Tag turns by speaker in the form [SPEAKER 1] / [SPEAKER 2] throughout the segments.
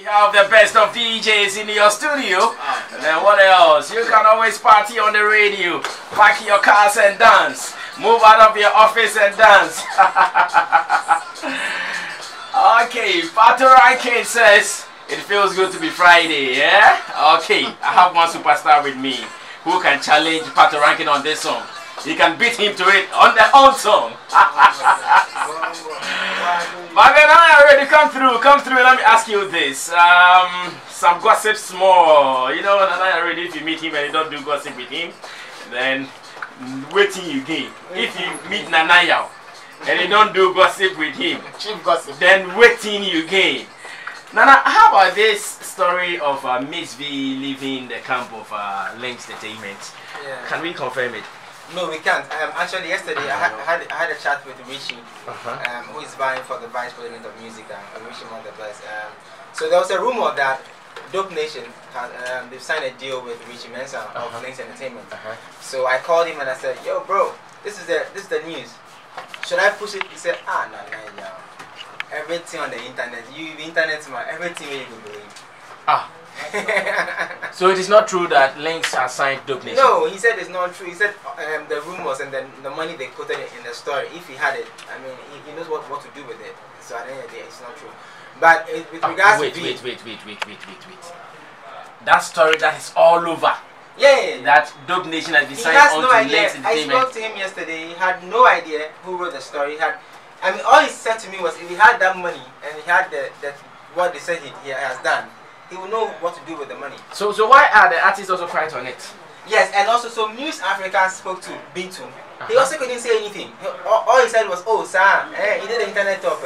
[SPEAKER 1] have the best of DJs in your studio. And then what else? You can always party on the radio, park your cars and dance, move out of your office and dance. Okay, Pato Rankin says it feels good to be Friday, yeah? Okay, I have one superstar with me who can challenge Pato Rankin on this song. He can beat him to it on their own song. But then I already come through. Let me ask you this. Some gossips more. You know, I already, if you meet him and you don't do gossip with him, then waiting you gain. If you meet Nanayao and you don't do gossip with him,
[SPEAKER 2] cheap gossip,
[SPEAKER 1] then waiting you gain. Nana, how about this story of MzVee leaving the camp of Lynx Entertainment?
[SPEAKER 3] Yeah.
[SPEAKER 1] Can we confirm it?
[SPEAKER 3] No, we can't. Actually, yesterday I had a chat with Richie, who is vying for the vice president of music. I wish him all the best. So there was a rumor that Dope Nation has, they've signed a deal with Richie Mensah of Lynx Entertainment. So I called him and I said, "Yo, bro, this is the news. Should I push it?" He said, no. Everything on the internet, everything you can believe.
[SPEAKER 1] So it is not true that Lynx has signed Dope Nation?
[SPEAKER 3] No, he said it's not true. He said the rumors and then the money they quoted in the story, if he had it, I mean, he knows what to do with it. So at the end of the day, it's not true. But with regards to
[SPEAKER 1] wait. That story that is all over.
[SPEAKER 3] Yeah.
[SPEAKER 1] That Dope Nation has been signed on to Lynx Entertainment.
[SPEAKER 3] I spoke to him yesterday. He had no idea who wrote the story. I mean, all he said to me was if he had that money and he had what they said he has done, he will know what to do with the money. So
[SPEAKER 1] why are the artists also quiet on it?
[SPEAKER 3] Yes, and also so News Africa spoke to Bintu. He also couldn't say anything. All he said was, "Oh, sir, he did the internet top."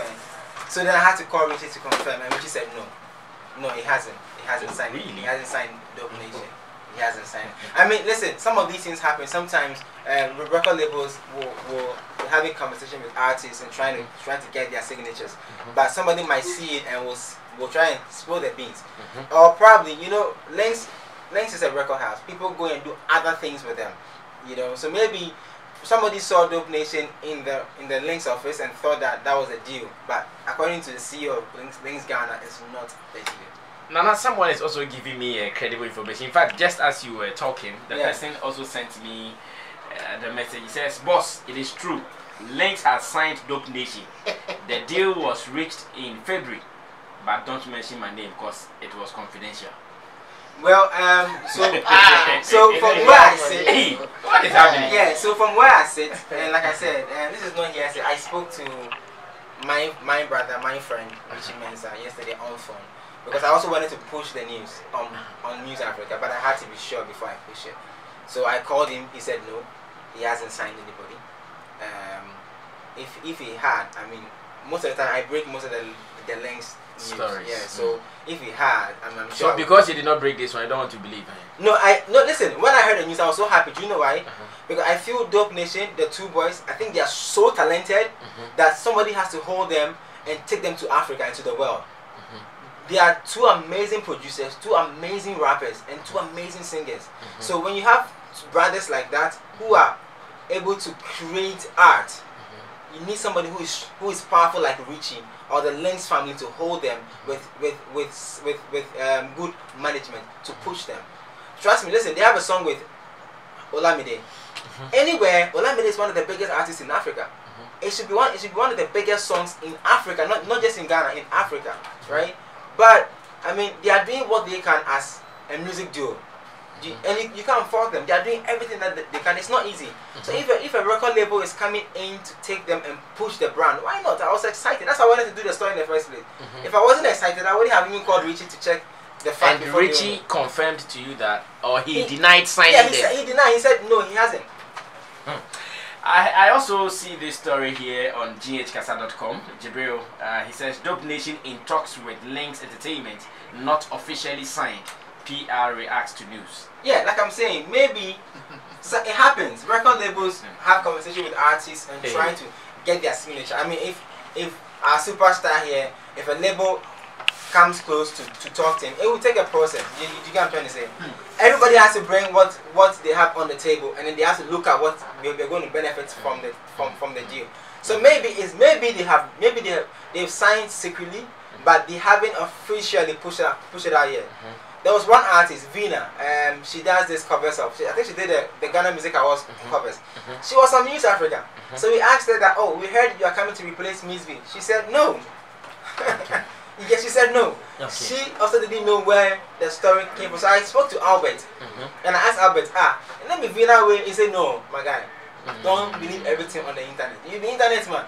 [SPEAKER 3] So then I had to call Richie to confirm, and Richie said no, he hasn't. He hasn't signed.
[SPEAKER 1] Really?
[SPEAKER 3] He hasn't signed Dope Nation. He hasn't signed. I mean, listen, some of these things happen. Sometimes record labels will having conversation with artists and trying to get their signatures, but somebody might see it and will try and spill the beans, or probably, you know, Lynx is a record house. People go and do other things with them, you know. So maybe somebody saw Dope Nation in the Lynx office and thought that was a deal, but according to the CEO of Lynx Ghana, it's not a deal.
[SPEAKER 1] Nana, someone is also giving me credible information. In fact, just as you were talking, the person also sent me the message. He says, "Boss, it is true. Lynx has signed Dope Nation. The deal was reached in February, but don't mention my name because it was confidential."
[SPEAKER 3] Well, so from where I sit,
[SPEAKER 1] hey, what is happening?
[SPEAKER 3] Yeah, so from where I sit, and like I said, this is not hearsay. I spoke to my brother, my friend, Richie Mensah, yesterday on phone. Because I also wanted to push the news on News Africa, but I had to be sure before I push it. So I called him. He said no, he hasn't signed anybody. If he had, I mean, most of the time I break most of the Lynx stories. Yeah. So if he had, I'm sure.
[SPEAKER 1] So because he did not break this one, I don't want to believe him.
[SPEAKER 3] No, listen. When I heard the news, I was so happy. Do you know why? Because I feel Dope Nation, the two boys, I think they are so talented that somebody has to hold them and take them to Africa and to the world. They are two amazing producers, two amazing rappers, and two amazing singers. So when you have brothers like that who are able to create art, you need somebody who is powerful like Richie or the Lynx family to hold them with good management to push them. Trust me, listen, they have a song with Olamide. Anywhere, Olamide is one of the biggest artists in Africa. It should be one of the biggest songs in Africa, not just in Ghana, in Africa, right? But I mean, they are doing what they can as a music duo, and you can't fault them. They are doing everything that they can. It's not easy. So if a record label is coming in to take them and push the brand, why not? I was excited. That's why I wanted to do the story in the first place. If I wasn't excited, I wouldn't have even called Richie to check the fact.
[SPEAKER 1] And Richie confirmed to you that, or he denied signing them?
[SPEAKER 3] Yeah, he denied. He said no, he hasn't.
[SPEAKER 1] I also see this story here on ghkasa.com. Jibril, he says, Dope Nation in talks with Lynx Entertainment, not officially signed. PR reacts to news. Yeah, like I'm saying, maybe so it happens. Record labels have conversation with artists and trying to get their signature. I mean, if our superstar here, if a label comes close to talk to him, it will take a process. You get what I'm trying to say? Everybody has to bring what they have on the table, and then they have to look at what they're going to benefit from the deal. So maybe they've signed secretly,
[SPEAKER 3] but they haven't officially pushed it out yet. There was one artist, Vina. She does this covers of. I think she did the Ghana Music Awards covers. She was on News Africa, so we asked her that. Oh, we heard you are coming to replace MzVee. She said no. Yeah, she said no. She also didn't know where the story came from. So I spoke to Albert, and I asked Albert, let me Vina way. He said no, my guy. Don't believe everything on the internet. You the internet man.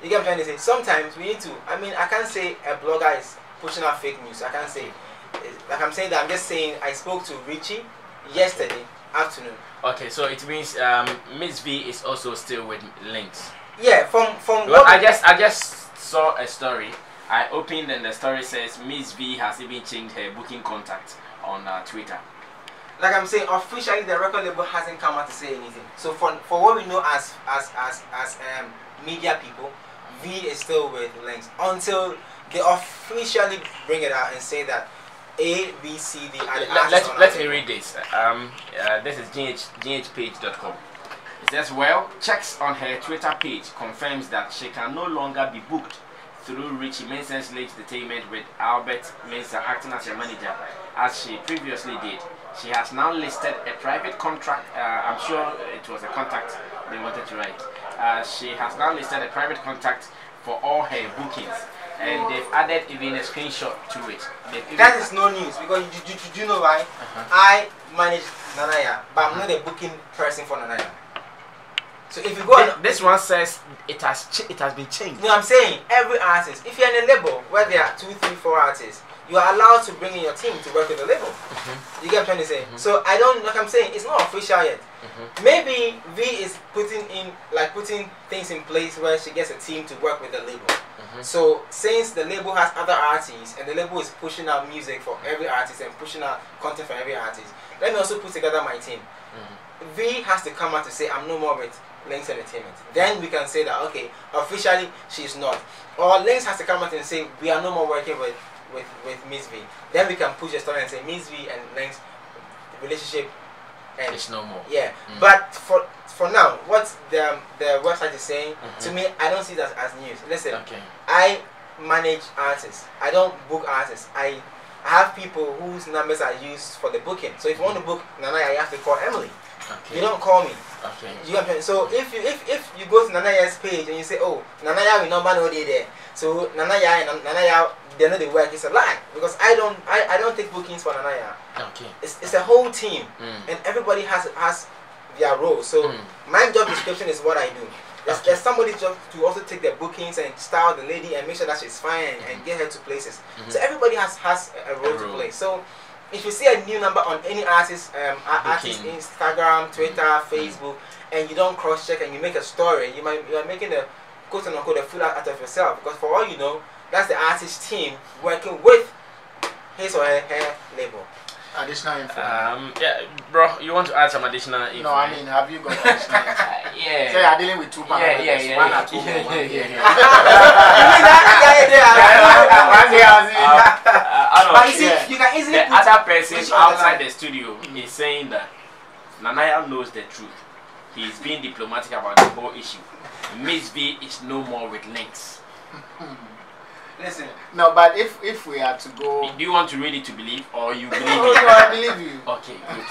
[SPEAKER 3] You get what I'm trying to say? Sometimes we need to. I mean, I can't say a blogger is pushing out fake news. I can't say. Like I'm saying that, I'm just saying I spoke to Richie yesterday afternoon.
[SPEAKER 1] Okay, so it means MzVee is also still with Lynx.
[SPEAKER 3] Yeah, from
[SPEAKER 1] well, I just saw a story. I opened and the story says MzVee has even changed her booking contact on Twitter.
[SPEAKER 3] Like I'm saying, officially the record label hasn't come out to say anything. So for what we know as media people, V is still with Lynx until they officially bring it out and say that A, B, C, D are the artists.
[SPEAKER 1] Let me read this. This is ghpage.com. It says, well, checks on her Twitter page confirms that she can no longer be booked through Richie Mensah's Lynx Entertainment with Albert Mensah acting as a manager, as she previously did. She has now listed a private contract. I'm sure it was a contact they wanted to write. She has now listed a private contact for all her bookings. And they've added even a screenshot to it.
[SPEAKER 3] That is no news because you know why? I manage Nanaya, but I'm not a booking person for Nanaya. So if you go on,
[SPEAKER 1] this one says it has been changed.
[SPEAKER 3] No, I'm saying every artist. If you're in a label where there are 2, 3, 4 artists, you are allowed to bring in your team to work with the label. You get what I'm trying to say? So I don't, like I'm saying, it's not official yet. Maybe V is putting things in place where she gets a team to work with the label. So since the label has other artists and the label is pushing out music for every artist and pushing out content for every artist, let me also put together my team. V has to come out to say I'm no more with Lynx Entertainment. Then we can say that okay, officially she's not. Or Lynx has to come out and say we are no more working with MzVee. Then we can push the story and say MzVee and Lynx relationship and
[SPEAKER 1] it's no more.
[SPEAKER 3] Yeah. But for now, what the website is saying, to me, I don't see that as news. Listen, I manage artists. I don't book artists. I have people whose numbers are used for the booking. So if you want to book Nanaya, you have to call Emily. You don't call me. You know what I'm saying? So if you go to Nanaya's page and you say, oh, Nanaya we number no day there. So Nanaya and Nanaya they know the work, it's a lie. Because I don't take bookings for Nanaya. It's a whole team and everybody has their role. So my job description is what I do. There's somebody's job to also take their bookings and style the lady and make sure that she's fine and get her to places. So everybody has a role to play. So if you see a new number on any artist, Instagram, Twitter, Facebook, and you don't cross-check and you make a story, you are making the quote-unquote a fool out of yourself. Because for all you know, that's the artist team working with his or her label.
[SPEAKER 2] Additional info.
[SPEAKER 1] Yeah, bro, you want to add some additional info?
[SPEAKER 2] No, I mean, have you got additional info?
[SPEAKER 1] Yeah.
[SPEAKER 2] So you are dealing with 2 parameters. One at home,
[SPEAKER 3] But you see, you can easily
[SPEAKER 1] the
[SPEAKER 3] put
[SPEAKER 1] other person outside the studio is saying that Nanaya knows the truth. He is being diplomatic about the whole issue. MzVee is no more with Lynx.
[SPEAKER 3] Listen.
[SPEAKER 2] No, but if we are to go,
[SPEAKER 1] do you want to read it to believe, or you believe
[SPEAKER 2] oh,
[SPEAKER 1] it?
[SPEAKER 2] no, I believe you.
[SPEAKER 1] Okay, good.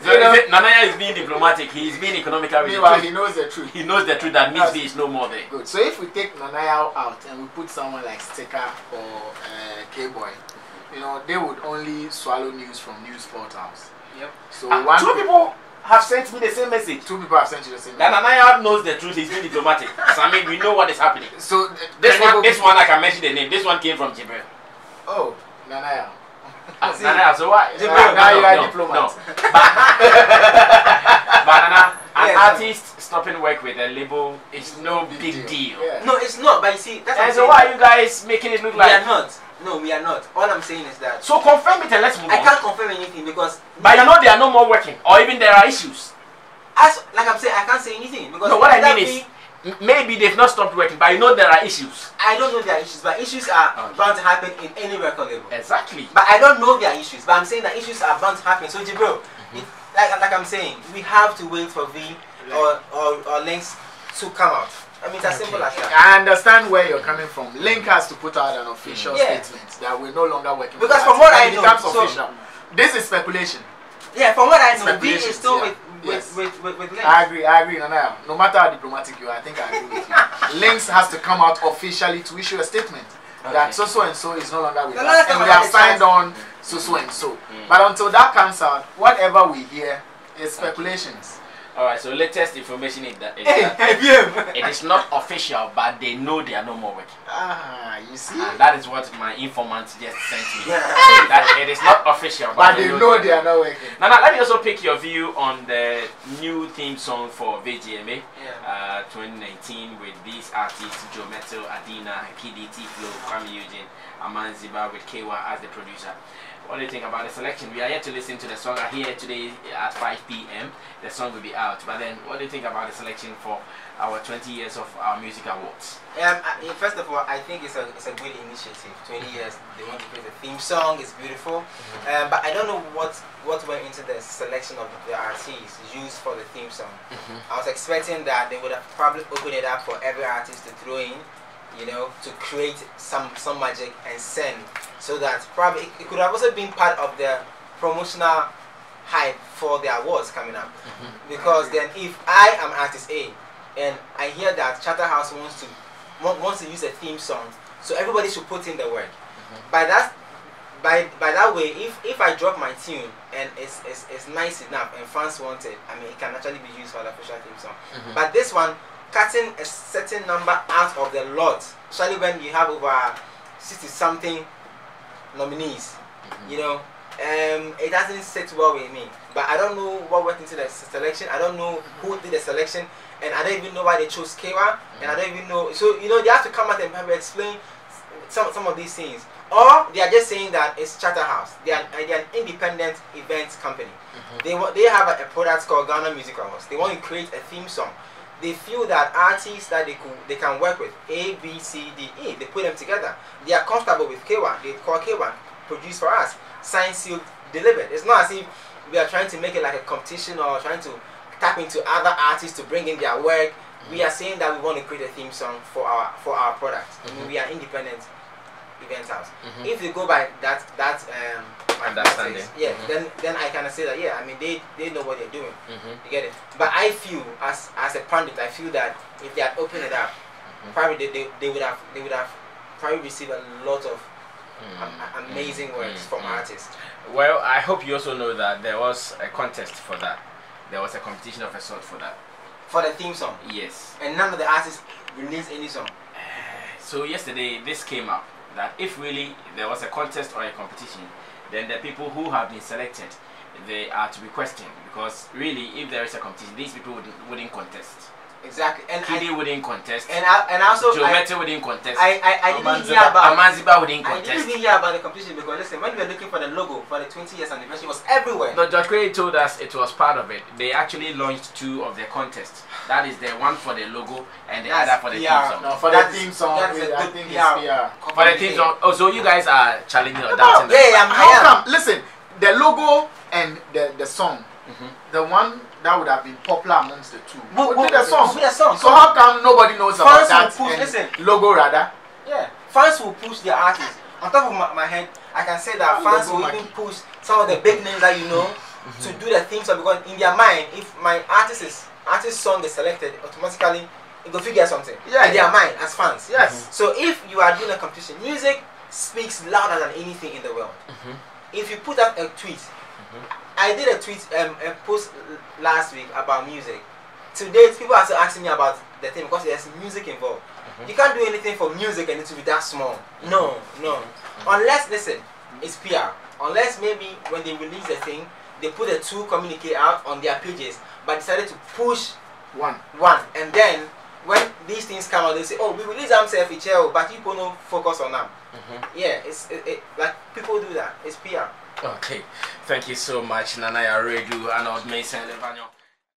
[SPEAKER 1] So Nanaya is being diplomatic. He is being economical.
[SPEAKER 2] Meanwhile, he knows the truth.
[SPEAKER 1] He knows the truth that MzVee is no more there.
[SPEAKER 2] Good. So if we take Nanaya out and we put someone like Sticker or K-Boy, you know, they would only swallow news from news portals.
[SPEAKER 3] Yep.
[SPEAKER 2] So
[SPEAKER 1] 2 people have sent me the same message.
[SPEAKER 2] 2 people have sent you the same
[SPEAKER 1] that
[SPEAKER 2] message.
[SPEAKER 1] Nanaya knows the truth. He's being diplomatic. Sammy, we know what is happening.
[SPEAKER 2] So
[SPEAKER 1] this one I can mention the name. This one came from Jibril.
[SPEAKER 2] Oh, Nanaya.
[SPEAKER 1] Nanaya, so why?
[SPEAKER 2] Now you are a diplomat.
[SPEAKER 1] No. But Nana, an artist stopping work with a label is no big deal.
[SPEAKER 2] Yeah.
[SPEAKER 3] No, it's not. But you see, that's
[SPEAKER 1] and so why are you guys making it look like?
[SPEAKER 3] We are not. No, we are not. All I'm saying is that.
[SPEAKER 1] So confirm it and let's move on.
[SPEAKER 3] I can't confirm anything because.
[SPEAKER 1] But you know they are no more working, or even there are issues.
[SPEAKER 3] As like I'm saying, I can't say anything because.
[SPEAKER 1] No, what I mean is. Maybe they've not stopped working, but you know there are issues.
[SPEAKER 3] I don't know there are issues, but issues are bound to happen in any record label.
[SPEAKER 1] Exactly.
[SPEAKER 3] But I don't know there are issues, but I'm saying that issues are bound to happen. So Jibril, like I'm saying, we have to wait for V or Lynx to come out. I mean, it's as simple as that.
[SPEAKER 2] I understand where you're coming from. Lynx has to put out an official statement that we're no longer working with
[SPEAKER 3] because from what I know,
[SPEAKER 2] official. This is speculation.
[SPEAKER 3] Yeah, from what I know, V is still with Lynx.
[SPEAKER 2] I agree, Nana. No matter how diplomatic you are, I think I agree with you. Lynx has to come out officially to issue a statement that so and so is no longer with us, and we have signed on so and so. But until that comes out, whatever we hear is speculations.
[SPEAKER 1] Alright, so latest information is that it is not official, but they know they are no more working.
[SPEAKER 2] You see?
[SPEAKER 1] And that is what my informant just sent me. That it is not official,
[SPEAKER 2] but they know they are not working.
[SPEAKER 1] Now, let me also pick your view on the new theme song for VGMA 2019 with these artists, Joe Metal, Adina, KDT Flow, Kwame Eugene, MzVee with Kewa as the producer. What do you think about the selection? We are yet to listen to the song. I hear today at 5 p.m. the song will be out. But then, what do you think about the selection for our 20 years of our music awards?
[SPEAKER 3] First of all, I think it's a good initiative. 20 years, they want to create a theme song. It's beautiful. But I don't know what went into the selection of the artists used for the theme song. I was expecting that they would have probably opened it up for every artist to throw in, you know, to create some magic and send, so that probably it could have also been part of the promotional hype for the awards coming up. Because then if I am artist A and I hear that Charterhouse wants to use a theme song, so everybody should put in the work. By that way, if I drop my tune and it's nice enough and fans want it, I mean, it can actually be used for the official theme song. But this one, cutting a certain number out of the lot, especially when you have over 60-something nominees, you know, it doesn't sit well with me. But I don't know what went into the selection. I don't know who did the selection, and I don't even know why they chose Kewa, and I don't even know. So, you know, they have to come out and explain some of these things. Or they are just saying that it's Charterhouse. They are an independent event company. They have a product called Ghana Music Awards. They want to create a theme song. They feel that artists that they can work with, A, B, C, D, E, they put them together. They are comfortable with K1. They call K1, produce for us, signed, sealed, delivered. It's not as if we are trying to make it like a competition or trying to tap into other artists to bring in their work. We are saying that we want to create a theme song for our product. I mean, we are independent event house. If you go by that
[SPEAKER 1] understanding,
[SPEAKER 3] then I can say that I mean they know what they're doing. You get it? But I feel as a pundit, I feel that if they had opened it up, probably they would have probably received a lot of amazing works from artists.
[SPEAKER 1] Well, I hope you also know that there was a contest for that. There was a competition of a sort for that.
[SPEAKER 3] For the theme song?
[SPEAKER 1] Yes.
[SPEAKER 3] And none of the artists released any song?
[SPEAKER 1] So yesterday this came up, that if really there was a contest or a competition, then the people who have been selected, they are to be questioned, because really if there is a competition, these people wouldn't contest.
[SPEAKER 3] Exactly. And
[SPEAKER 1] Kidi wouldn't contest.
[SPEAKER 3] And also
[SPEAKER 1] Joe Metal wouldn't contest.
[SPEAKER 3] I didn't hear about
[SPEAKER 1] MzVee wouldn't contest.
[SPEAKER 3] I didn't even hear about the competition, because listen, when we were looking for the logo for the 20 years anniversary, it was everywhere.
[SPEAKER 1] No, Judge Craig told us it was part of it. They actually launched 2 of their contests. That is the one for the logo and the other for the theme song.
[SPEAKER 2] No, for the theme song, I think it's PR.
[SPEAKER 1] For the theme song, oh, so you guys are challenging or doubting?
[SPEAKER 2] How come? Listen, the logo and the song, the one that would have been popular amongst the two would be the song. So how come nobody knows about that logo rather?
[SPEAKER 3] Yeah, fans will push their artists. On top of my head, I can say that fans will even push some of the big names that you know to do the theme song, because in their mind, if my artist song is selected, automatically it go figure something in their mind as fans.
[SPEAKER 2] Yes.
[SPEAKER 3] So if you are doing a competition, music speaks louder than anything in the world. If you put out a tweet, I did a tweet a post last week about music. Today people are still asking me about the thing because there's music involved. You can't do anything for music and it will be that small. No. Unless, listen, it's PR. Unless maybe when they release the thing, they put a 2 communique out on their pages, but decided to push one. And then when these things come out, they say, oh, we release MzVee, but people don't focus on them. Yeah, it's like people do that. It's PR.
[SPEAKER 1] Okay, thank you so much, Nanaya Redu and Mason Levanyo.